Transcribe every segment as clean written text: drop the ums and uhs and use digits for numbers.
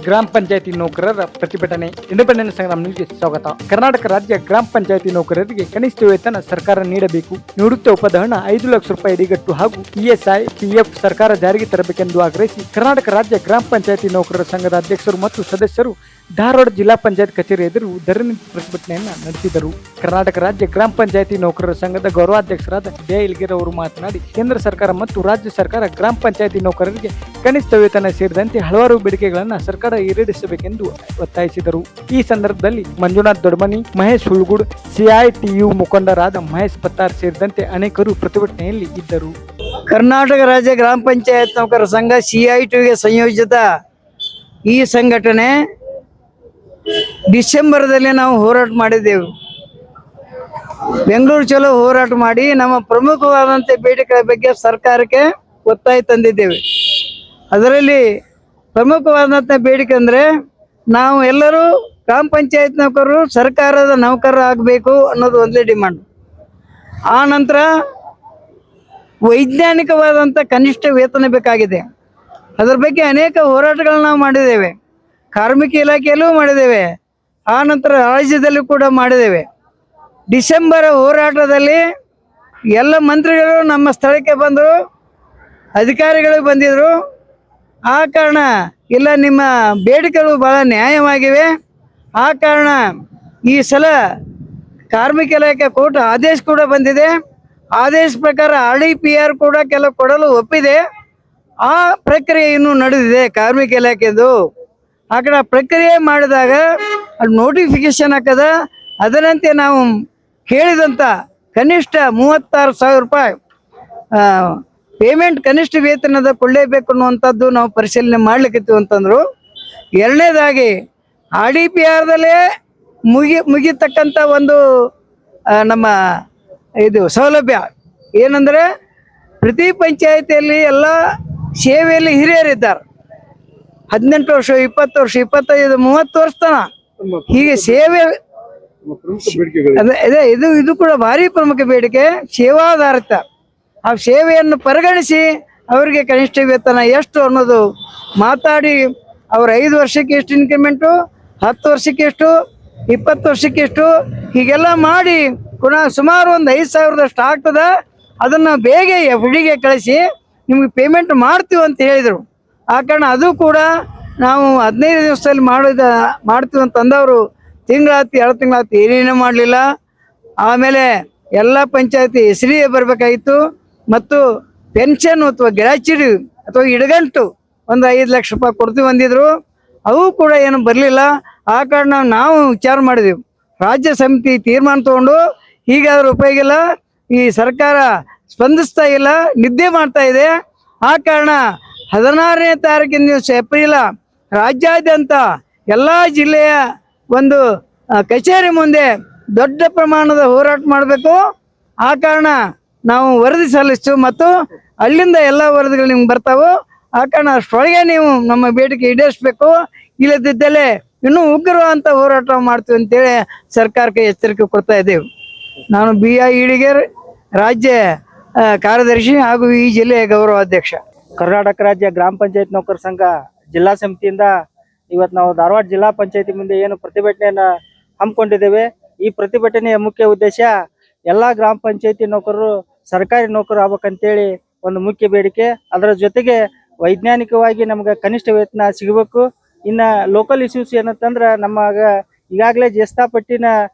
ಗ್ರಾಮ ಪಂಚಾಯತಿ ನೌಕರರ ಪ್ರತಿಭಟನೆ. ಇಂಡಿಪೆಂಡೆನ್ಸ್ ಸಂಗ್ರಾಮ ನ್ಯೂಸ್ಗೆ ಸ್ವಾಗತ. ಕರ್ನಾಟಕ ರಾಜ್ಯ ಗ್ರಾಮ ಪಂಚಾಯತಿ ನೌಕರರಿಗೆ ಕನಿಷ್ಠ ವೇತನ ಸರ್ಕಾರ ನೀಡಬೇಕು. ನಿವೃತ್ತಿ ಉಪದಾನ 5 ಲಕ್ಷ ರೂಪಾಯಿ ಇಡಿಗಟ್ಟು ಹಾಗೂ ಇಎಸ್ಐ ಪಿಎಫ್ ಸರ್ಕಾರ ಜಾರಿಗೆ ತರಬೇಕೆಂದು ಆಗ್ರಹಿಸಿ ಕರ್ನಾಟಕ ರಾಜ್ಯ ಗ್ರಾಮ ಪಂಚಾಯತಿ ನೌಕರರ ಸಂಘದ ಅಧ್ಯಕ್ಷರು ಮತ್ತು ಸದಸ್ಯರು ಧಾರವಾಡ ಜಿಲ್ಲಾ ಪಂಚಾಯತ್ ಕಚೇರಿ ಎದುರು ಧರಣಿ ಪ್ರತಿಭಟನೆಯನ್ನು ನಡೆಸಿದರು. ಕರ್ನಾಟಕ ರಾಜ್ಯ ಗ್ರಾಮ ಪಂಚಾಯತಿ ನೌಕರರ ಸಂಘದ ಗೌರವಾಧ್ಯಕ್ಷರಾದ ಡಿ ಇಲ್ಗೇರ್ ಅವರು ಮಾತನಾಡಿ, ಕೇಂದ್ರ ಸರ್ಕಾರ ಮತ್ತು ರಾಜ್ಯ ಸರ್ಕಾರ ಗ್ರಾಮ ಪಂಚಾಯತಿ ನೌಕರರಿಗೆ ಕನಿಷ್ಠ ವೇತನ ಸೇರಿದಂತೆ ಹಲವಾರು ಬೇಡಿಕೆಗಳನ್ನು ಸರ್ಕಾರ ಈಡೇರಿಸಬೇಕೆಂದು ಒತ್ತಾಯಿಸಿದರು. ಈ ಸಂದರ್ಭದಲ್ಲಿ ಮಂಜುನಾಥ್ ದೊಡ್ಮನಿ, ಮಹೇಶ್ ಹುಳ್ಗುಡ್, ಸಿಐಟಿಯು ಮುಖಂಡರಾದ ಮಹೇಶ್ ಪತ್ತಾರ್ ಸೇರಿದಂತೆ ಅನೇಕರು ಪ್ರತಿಭಟನೆಯಲ್ಲಿ ಇದ್ದರು. ಕರ್ನಾಟಕ ರಾಜ್ಯ ಗ್ರಾಮ ಪಂಚಾಯತ್ ನೌಕರರ ಸಂಘ ಸಿಐಟಿಯುಗೆ ಸಂಯೋಜಿತ ಈ ಸಂಘಟನೆ ಡಿಸೆಂಬರ್ದಲ್ಲಿ ನಾವು ಹೋರಾಟ ಮಾಡಿದ್ದೆವು. ಬೆಂಗಳೂರು ಚಲೋ ಹೋರಾಟ ಮಾಡಿ ನಮ್ಮ ಪ್ರಮುಖವಾದಂಥ ಬೇಡಿಕೆಗಳ ಬಗ್ಗೆ ಸರ್ಕಾರಕ್ಕೆ ಒತ್ತಾಯ ತಂದಿದ್ದೇವೆ. ಅದರಲ್ಲಿ ಪ್ರಮುಖವಾದಂಥ ಬೇಡಿಕೆ ಅಂದರೆ ನಾವು ಎಲ್ಲರೂ ಗ್ರಾಮ ಪಂಚಾಯತ್ ನೌಕರರು ಸರ್ಕಾರದ ನೌಕರರು ಆಗಬೇಕು ಅನ್ನೋದು ಒಂದೇ ಡಿಮಾಂಡ್. ಆ ನಂತರ ವೈಜ್ಞಾನಿಕವಾದಂಥ ಕನಿಷ್ಠ ವೇತನ ಬೇಕಾಗಿದೆ. ಅದರ ಬಗ್ಗೆ ಅನೇಕ ಹೋರಾಟಗಳನ್ನ ನಾವು ಮಾಡಿದ್ದೇವೆ. ಕಾರ್ಮಿಕ ಇಲಾಖೆಯಲ್ಲೂ ಮಾಡಿದ್ದೇವೆ, ಆ ನಂತರ ರಾಜ್ಯದಲ್ಲೂ ಕೂಡ ಮಾಡಿದ್ದೇವೆ. ಡಿಸೆಂಬರ್ ಹೋರಾಟದಲ್ಲಿ ಎಲ್ಲ ಮಂತ್ರಿಗಳು ನಮ್ಮ ಸ್ಥಳಕ್ಕೆ ಬಂದರು, ಅಧಿಕಾರಿಗಳು ಬಂದಿದ್ದರು. ಆ ಕಾರಣ ಇಲ್ಲ, ನಿಮ್ಮ ಬೇಡಿಕೆಗಳು ಭಾಳ ನ್ಯಾಯವಾಗಿವೆ. ಆ ಕಾರಣ ಈ ಸಲ ಕಾರ್ಮಿಕ ಇಲಾಖೆ ಕೋರ್ಟ್ ಆದೇಶ ಕೂಡ ಬಂದಿದೆ. ಆದೇಶ ಪ್ರಕಾರ RDPR ಕೂಡ ಕೆಲವು ಕೊಡಲು ಒಪ್ಪಿದೆ. ಆ ಪ್ರಕ್ರಿಯೆ ಇನ್ನೂ ನಡೆದಿದೆ ಕಾರ್ಮಿಕ ಇಲಾಖೆದು. ಆ ಕಡೆ ಪ್ರಕ್ರಿಯೆ ಮಾಡಿದಾಗ ಅದು ನೋಟಿಫಿಕೇಶನ್ ಹಾಕದ, ಅದರಂತೆ ನಾವು ಕೇಳಿದಂಥ ಕನಿಷ್ಠ 36,000 ರೂಪಾಯಿ ಪೇಮೆಂಟ್ ಕನಿಷ್ಠ ವೇತನದ ಕೊಳ್ಳೇಬೇಕು ಅನ್ನುವಂಥದ್ದು ನಾವು ಪರಿಶೀಲನೆ ಮಾಡ್ಲಿಕ್ಕಿತ್ತು ಅಂತಂದರು. ಎರಡನೇದಾಗಿ RDPRದಲ್ಲೇ ಮುಗಿತಕ್ಕಂಥ ಒಂದು ನಮ್ಮ ಇದು ಸೌಲಭ್ಯ ಏನಂದರೆ, ಪ್ರತಿ ಪಂಚಾಯತಿಯಲ್ಲಿ ಎಲ್ಲ ಸೇವೆಯಲ್ಲಿ ಹಿರಿಯರಿದ್ದಾರೆ. 18 ವರ್ಷ, 20 ವರ್ಷ, 25, 30 ವರ್ಷ ತನ ಹೀಗೆ ಸೇವೆ. ಅದೇ ಇದು ಕೂಡ ಭಾರಿ ಪ್ರಮುಖ ಬೇಡಿಕೆ, ಸೇವಾಧಾರಿತ. ಆ ಸೇವೆಯನ್ನು ಪರಿಗಣಿಸಿ ಅವರಿಗೆ ಕನಿಷ್ಠ ವೇತನ ಎಷ್ಟು ಅನ್ನೋದು ಮಾತಾಡಿ, ಅವ್ರ 5 ವರ್ಷಕ್ಕೆ ಎಷ್ಟು ಇನ್ಕ್ರಿಮೆಂಟು, 10 ವರ್ಷಕ್ಕೆ ಎಷ್ಟು, 20 ವರ್ಷಕ್ಕೆ ಎಷ್ಟು, ಹೀಗೆಲ್ಲ ಮಾಡಿ ಪುನಃ ಸುಮಾರು ಒಂದು 5,000ದಷ್ಟು ಆಗ್ತದೆ. ಅದನ್ನು ಬೇಗ FDಗೆ ಕಳಿಸಿ ನಿಮ್ಗೆ ಪೇಮೆಂಟ್ ಮಾಡ್ತೀವಿ ಅಂತ ಹೇಳಿದರು. ಆ ಕಾರಣ ಅದು ಕೂಡ ನಾವು 15 ದಿವಸದಲ್ಲಿ ಮಾಡ್ತೀವಿ ಅಂತಂದವರು ತಿಂಗಳಾಯ್ತು, 2 ತಿಂಗಳಾಯ್ತು, ಏನೇನೂ ಮಾಡಲಿಲ್ಲ. ಆಮೇಲೆ ಎಲ್ಲ ಪಂಚಾಯತಿ ಹೆಸರಿಗೆ ಬರಬೇಕಾಗಿತ್ತು ಮತ್ತು ಪೆನ್ಷನ್ ಅಥವಾ ಗ್ರ್ಯಾಚ್ಯುಟಿ ಅಥವಾ ಇಡಗಂಟು ಒಂದು 5 ಲಕ್ಷ ರೂಪಾಯಿ ಕೊಡ್ತೀವಿ ಅಂದಿದ್ರು. ಅವು ಕೂಡ ಏನು ಬರಲಿಲ್ಲ. ಆ ಕಾರಣ ನಾವು ವಿಚಾರ ಮಾಡಿದೆವು, ರಾಜ್ಯ ಸಮಿತಿ ತೀರ್ಮಾನ ತೊಗೊಂಡು ಹೀಗಾದ್ರೂ ಉಪಯೋಗಿಲ್ಲ, ಈ ಸರ್ಕಾರ ಸ್ಪಂದಿಸ್ತಾ ಇಲ್ಲ, ನಿದ್ದೆ ಮಾಡ್ತಾ ಇದೆ. ಆ ಕಾರಣ 16ನೇ ತಾರೀಕಿನ ದಿವಸ ಏಪ್ರಿಲ ರಾಜ್ಯಾದ್ಯಂತ ಎಲ್ಲ ಜಿಲ್ಲೆಯ ಒಂದು ಕಚೇರಿ ಮುಂದೆ ದೊಡ್ಡ ಪ್ರಮಾಣದ ಹೋರಾಟ ಮಾಡಬೇಕು. ಆ ಕಾರಣ ನಾವು ವರದಿ ಸಲ್ಲಿಸ್ತು ಮತ್ತು ಅಲ್ಲಿಂದ ಎಲ್ಲ ವರದಿಗಳು ನಿಮ್ಗೆ ಬರ್ತಾವೆ. ಆ ಕಾರಣ ಅಷ್ಟೊಳಗೆ ನೀವು ನಮ್ಮ ಬೇಡಿಕೆ ಈಡೇರಿಸಬೇಕು, ಇಲ್ಲದಿದ್ದಲ್ಲಿ ಇನ್ನೂ ಉಗ್ರವಾದಂಥ ಹೋರಾಟ ಮಾಡ್ತೀವಿ ಅಂತೇಳಿ ಸರ್ಕಾರಕ್ಕೆ ಎಚ್ಚರಿಕೆ ಕೊಡ್ತಾ ಇದ್ದೇವೆ. ನಾನು BI ಇಳಿಗೇರ್, ರಾಜ್ಯ ಕಾರ್ಯದರ್ಶಿ ಹಾಗೂ ಈ ಜಿಲ್ಲೆಯ ಗೌರವಾಧ್ಯಕ್ಷ. ಕರ್ನಾಟಕ ರಾಜ್ಯ ಗ್ರಾಮ ಪಂಚಾಯತ್ ನೌಕರ ಸಂಘ ಜಿಲ್ಲಾ ಸಮಿತಿಯಿಂದ ಇವತ್ತು ನಾವು ಧಾರವಾಡ ಜಿಲ್ಲಾ ಪಂಚಾಯತಿ ಮುಂದೆ ಏನು ಪ್ರತಿಭಟನೆಯನ್ನು ಹಮ್ಮಿಕೊಂಡಿದ್ದೇವೆ. ಈ ಪ್ರತಿಭಟನೆಯ ಮುಖ್ಯ ಉದ್ದೇಶ ಎಲ್ಲ ಗ್ರಾಮ ಪಂಚಾಯತಿ ನೌಕರರು ಸರ್ಕಾರಿ ನೌಕರರು ಆಗ್ಬೇಕಂತೇಳಿ ಒಂದು ಮುಖ್ಯ ಬೇಡಿಕೆ. ಅದರ ಜೊತೆಗೆ ವೈಜ್ಞಾನಿಕವಾಗಿ ನಮ್ಗೆ ಕನಿಷ್ಠ ವೇತನ ಸಿಗಬೇಕು. ಇನ್ನು ಲೋಕಲ್ ಇಶ್ಯೂಸ್ ಏನಂತಂದ್ರೆ, ನಮಗೆ ಈಗಾಗಲೇ ಜ್ಯೇಷ್ಠಪಟ್ಟಿನ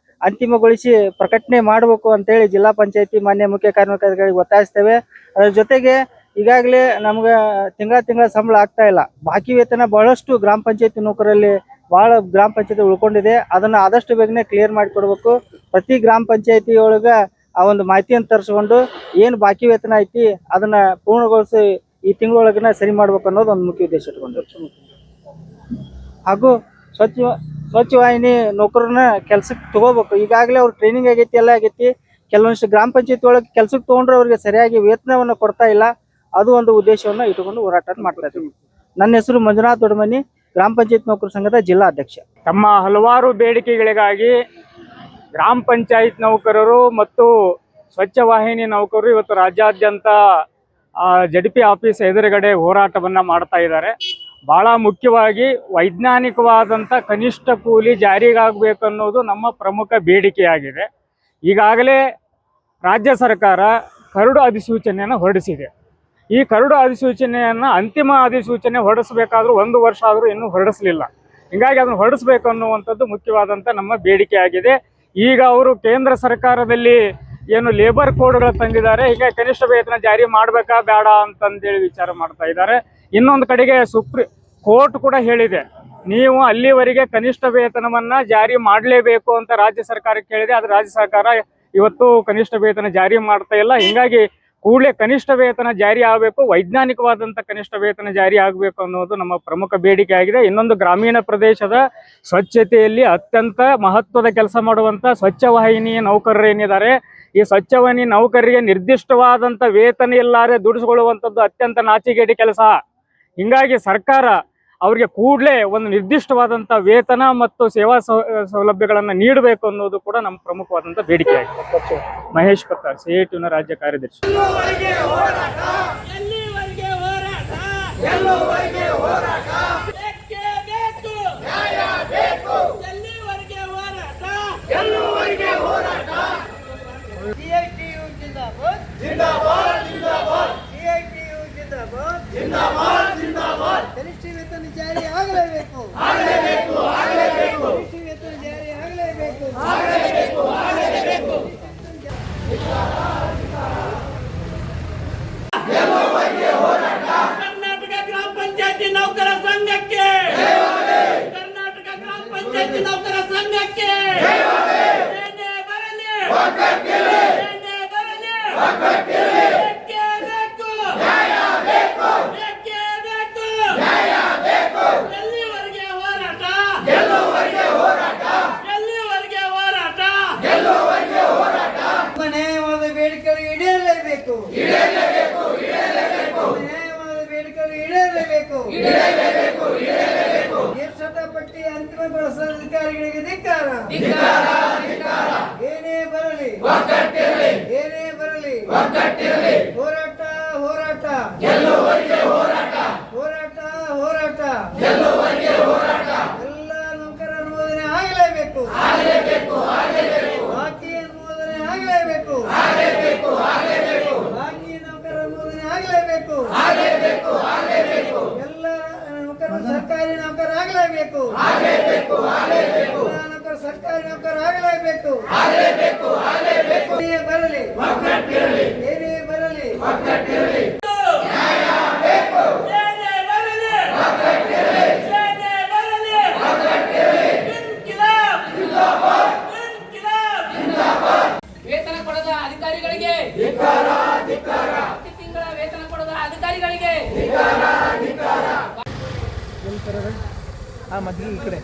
ಅಂತಿಮಗೊಳಿಸಿ ಪ್ರಕಟಣೆ ಮಾಡಬೇಕು ಅಂತೇಳಿ ಜಿಲ್ಲಾ ಪಂಚಾಯತಿ ಮಾನ್ಯ ಮುಖ್ಯ ಕಾರ್ಯನಿರ್ವಾಹಕರಿಗೆ ಒತ್ತಾಯಿಸ್ತೇವೆ. ಅದರ ಜೊತೆಗೆ ಈಗಾಗಲೇ ನಮ್ಗೆ ತಿಂಗಳ ಸಂಬಳ ಆಗ್ತಾ ಇಲ್ಲ. ಬಾಕಿ ವೇತನ ಬಹಳಷ್ಟು ಗ್ರಾಮ ಪಂಚಾಯತಿ ನೌಕರಲ್ಲಿ ಭಾಳ ಗ್ರಾಮ ಪಂಚಾಯತಿ ಉಳ್ಕೊಂಡಿದೆ. ಅದನ್ನು ಆದಷ್ಟು ಬೇಗನೆ ಕ್ಲಿಯರ್ ಮಾಡಿಕೊಡ್ಬೇಕು. ಪ್ರತಿ ಗ್ರಾಮ ಪಂಚಾಯತಿ ಒಳಗೆ ಆ ಒಂದು ಮಾಹಿತಿಯನ್ನು ತರಿಸ್ಕೊಂಡು ಏನು ಬಾಕಿ ವೇತನ ಐತಿ ಅದನ್ನು ಪೂರ್ಣಗೊಳಿಸಿ ಈ ತಿಂಗಳೊಳಗನೆ ಸರಿ ಮಾಡ್ಬೇಕು ಅನ್ನೋದು ಒಂದು ಮುಖ್ಯ ಉದ್ದೇಶ ಇಟ್ಕೊಂಡು, ಹಾಗೂ ಸ್ವಚ್ಛವಾಹಿನಿ ನೌಕರನ್ನ ಕೆಲ್ಸಕ್ಕೆ ತಗೋಬೇಕು. ಈಗಾಗಲೇ ಅವ್ರ ಟ್ರೈನಿಂಗ್ ಆಗೈತಿ, ಎಲ್ಲ ಆಗೈತಿ. ಕೆಲವೊಂದಿಷ್ಟು ಗ್ರಾಮ ಪಂಚಾಯತಿ ಒಳಗೆ ಕೆಲ್ಸಕ್ಕೆ ತೊಗೊಂಡ್ರೆ ಅವ್ರಿಗೆ ಸರಿಯಾಗಿ ವೇತನವನ್ನು ಕೊಡ್ತಾ ಇಲ್ಲ. ಅದು ಒಂದು ಉದ್ದೇಶವನ್ನು ಇಟ್ಟುಕೊಂಡು ಹೋರಾಟ ಮಾಡ್ತಾ ಇದ್ದೀವಿ. ನನ್ನ ಹೆಸರು ಮಂಜುನಾಥ್ ದೊಡ್ಮನಿ, ಗ್ರಾಮ ಪಂಚಾಯತ್ ನೌಕರ ಸಂಘದ ಜಿಲ್ಲಾ ಅಧ್ಯಕ್ಷ. ತಮ್ಮ ಹಲವಾರು ಬೇಡಿಕೆಗಳಿಗಾಗಿ ಗ್ರಾಮ ಪಂಚಾಯತ್ ನೌಕರರು ಮತ್ತು ಸ್ವಚ್ಛ ವಾಹಿನಿ ನೌಕರರು ಇವತ್ತು ರಾಜ್ಯಾದ್ಯಂತ JDP ಆಫೀಸ್ ಎದುರುಗಡೆ ಹೋರಾಟವನ್ನು ಮಾಡ್ತಾ ಇದ್ದಾರೆ. ಬಹಳ ಮುಖ್ಯವಾಗಿ ವೈಜ್ಞಾನಿಕವಾದಂಥ ಕನಿಷ್ಠ ಕೂಲಿ ಜಾರಿಗಾಗಬೇಕನ್ನೋದು ನಮ್ಮ ಪ್ರಮುಖ ಬೇಡಿಕೆಯಾಗಿದೆ. ಈಗಾಗಲೇ ರಾಜ್ಯ ಸರ್ಕಾರ ಕರಡು ಅಧಿಸೂಚನೆಯನ್ನು ಹೊರಡಿಸಿದೆ. ಈ ಕರಡು ಅಧಿಸೂಚನೆಯನ್ನು ಅಂತಿಮ ಅಧಿಸೂಚನೆ ಹೊರಡಿಸಬೇಕಾದ್ರೂ 1 ವರ್ಷ ಆದರೂ ಇನ್ನೂ ಹೊರಡಿಸಲಿಲ್ಲ. ಹೀಗಾಗಿ ಅದನ್ನು ಹೊರಡಿಸಬೇಕು ಅನ್ನುವಂಥದ್ದು ಮುಖ್ಯವಾದಂಥ ನಮ್ಮ ಬೇಡಿಕೆಯಾಗಿದೆ. ಈಗ ಅವರು ಕೇಂದ್ರ ಸರ್ಕಾರದಲ್ಲಿ ಏನು ಲೇಬರ್ ಕೋಡ್ಗಳು ತಂದಿದ್ದಾರೆ, ಹೀಗಾಗಿ ಕನಿಷ್ಠ ವೇತನ ಜಾರಿ ಮಾಡಬೇಕಾ ಬೇಡ ಅಂತಂದೇಳಿ ವಿಚಾರ ಮಾಡ್ತಾ ಇದ್ದಾರೆ. ಇನ್ನೊಂದು ಕಡೆಗೆ ಕೋರ್ಟ್ ಕೂಡ ಹೇಳಿದೆ, ನೀವು ಅಲ್ಲಿವರೆಗೆ ಕನಿಷ್ಠ ವೇತನವನ್ನು ಜಾರಿ ಮಾಡಲೇಬೇಕು ಅಂತ ರಾಜ್ಯ ಸರ್ಕಾರಕ್ಕೆ ಹೇಳಿದೆ. ಆದರೆ ರಾಜ್ಯ ಸರ್ಕಾರ ಇವತ್ತು ಕನಿಷ್ಠ ವೇತನ ಜಾರಿ ಮಾಡ್ತಾ ಇಲ್ಲ. ಹೀಗಾಗಿ ಕೂಡಲೇ ಕನಿಷ್ಠ ವೇತನ ಜಾರಿ ಆಗಬೇಕು, ವೈಜ್ಞಾನಿಕವಾದಂಥ ಕನಿಷ್ಠ ವೇತನ ಜಾರಿ ಆಗಬೇಕು ಅನ್ನೋದು ನಮ್ಮ ಪ್ರಮುಖ ಬೇಡಿಕೆ ಆಗಿದೆ. ಇನ್ನೊಂದು ಗ್ರಾಮೀಣ ಪ್ರದೇಶದ ಸ್ವಚ್ಛತೆಯಲ್ಲಿ ಅತ್ಯಂತ ಮಹತ್ವದ ಕೆಲಸ ಮಾಡುವಂಥ ಸ್ವಚ್ಛ ವಾಹಿನಿ ನೌಕರರು ಏನಿದ್ದಾರೆ, ಈ ಸ್ವಚ್ಛ ವಾಹಿನಿ ನೌಕರರಿಗೆ ನಿರ್ದಿಷ್ಟವಾದಂಥ ವೇತನ ಇಲ್ಲಾರೆ ದುಡಿಸ್ಕೊಳ್ಳುವಂಥದ್ದು ಅತ್ಯಂತ ನಾಚಿಕೆಗೇಡಿ ಕೆಲಸ. ಹೀಗಾಗಿ ಸರ್ಕಾರ ಅವರಿಗೆ ಕೂಡಲೇ ಒಂದು ನಿರ್ದಿಷ್ಟವಾದಂಥ ವೇತನ ಮತ್ತು ಸೇವಾ ಸೌಲಭ್ಯಗಳನ್ನು ನೀಡಬೇಕು ಅನ್ನೋದು ಕೂಡ ನಮ್ಮ ಪ್ರಮುಖವಾದಂಥ ಬೇಡಿಕೆಯಾಗಿದೆ. ಮಹೇಶ್ ಪತ್ತಾರ್, CITUನ ರಾಜ್ಯ ಕಾರ್ಯದರ್ಶಿ. ಕನಿಷ್ಠ ವೇತನ ಜಾರಿ ಆಗಲೇಬೇಕು, ಆಗಲೇಬೇಕು, ಆಗಲೇಬೇಕು. ಕನಿಷ್ಠ ವೇತನ ಜಾರಿ ಆಗಲೇಬೇಕು, ಆಗಲೇಬೇಕು, ಆಗಲೇಬೇಕು. ಕರ್ನಾಟಕ ಗ್ರಾಮ ಪಂಚಾಯತಿ ನೌಕರ ಸಂಘಕ್ಕೆ, ಕರ್ನಾಟಕ ಗ್ರಾಮ ಪಂಚಾಯತಿ ನೌಕರ ಸಂಘಕ್ಕೆ ಸೇನೆ ಬರಲಿ, ಸೇನೆ ಬರಲಿ, ಬೇಕೇ ಬೇಕು, ನ್ಯಾಯ ಬೇಕು, ಬೇಕೇ ಬೇಕು, ನ್ಯಾಯ ಬೇಕು. ಎಲ್ಲಿವರೆಗೆ ಹೋರಾಟ, ಗೆಲ್ಲುವರೆಗೆ ಹೋರಾಟ, ಎಲ್ಲಿವರೆಗೆ ಹೋರಾಟ, ಗೆಲ್ಲುವರೆಗೆ ಹೋರಾಟ. ನ್ಯಾಯವಾದ ಬೇಡಿಕೆಗಳು ಈಡೇರಲೇಬೇಕು, ಈಡೇರಲೇಬೇಕು, ಈಡೇರಲೇಬೇಕು, ನ್ಯಾಯವಾದ ಬೇಡಿಕೆಗಳು ಈಡೇರಲೇಬೇಕು, ಈಡೇರಲೇಬೇಕು, ಈಡೇರಲೇಬೇಕು. ಗೆಸಟ ಪಟ್ಟಿ ಅಂತಿಮಗೊಳಿಸುವ ಅಧಿಕಾರಿಗಳಿಗೆ ಧಿಕ್ಕಾರ, ಧಿಕ್ಕಾರ, ಧಿಕ್ಕಾರ. ಏನೇ ಬರಲಿ, ಒಗ್ಗಟ್ಟಿರಲಿ, ಏನೇ ಬರಲಿ, ಒಗ್ಗಟ್ಟಿರಲಿ. ಹೋರಾಟ, ಹೋರಾಟ, ಗೆಲ್ಲುವರೆಗೆ ಹೋರಾಟ, ಹೋರಾಟ, ಹೋರಾಟ. ಗೆಲ್ಲುವರೆಗೆ ಹೋರಾಟ. ಎಲ್ಲ ನೌಕರ ಅನುಮೋದನೆ ಆಗಲೇಬೇಕು, ಆಗಲೇಬೇಕು, ಆಗಲೇಬೇಕು, ಬಾಕಿ ಅನುಮೋದನೆ ಆಗಲೇಬೇಕು, ಆಗಲೇಬೇಕು, ಆಗಲೇಬೇಕು, ಬಾಕಿ ನೌಕರ ಅನುಮೋದನೆ ಆಗಲೇಬೇಕು, ಆಗಲೇಬೇಕು, ಆಗಲೇಬೇಕು, ಎಲ್ಲ ನೌಕರರು ಸರ್ಕಾರಿ ನೌಕರ ಆಗಲೇಬೇಕು, ಆಗಲೇಬೇಕು, ಆಗಲೇಬೇಕು, ಎಲ್ಲ ನೌಕರ ಸರ್ಕಾರಿ ನೌಕರ ಆಗಲೇಬೇಕು, ಆಗಲೇಬೇಕು, ಆಗಲೇಬೇಕು. ಏನೇ ಬರಲಿ, ಒಗ್ಗಟ್ಟಿರಲಿ, ಏನೇ ಬರಲಿ, ಒಗ್ಗಟ್ಟಿರಲಿ. ನ್ಯಾಯ ಬೇಕು, ಸೇನೆ ಬರಲಿ, ಒಗ್ಗಟ್ಟಿರಲಿ, ಸೇನೆ ಬರಲಿ, ಒಗ್ಗಟ್ಟಿರಲಿ. ಇನ್ಕಿಲಾಬ್ ಜಿಂದಾಬಾದ್, ಇನ್ಕಿಲಾಬ್ ಜಿಂದಾಬಾದ್. ವೇತನ ಕೊಡದ ಅಧಿಕಾರಿಗಳಿಗೆ ಧಿಕ್ಕಾರ, ಧಿಕ್ಕಾರ, ಪ್ರತಿ ತಿಂಗಳ ವೇತನ ಕೊಡದ ಅಧಿಕಾರಿಗಳಿಗೆ ಧಿಕ್ಕಾರ, ಧಿಕ್ಕಾರ. ಆ ಮಧ್ಯೆ ಈ ಕಡೆ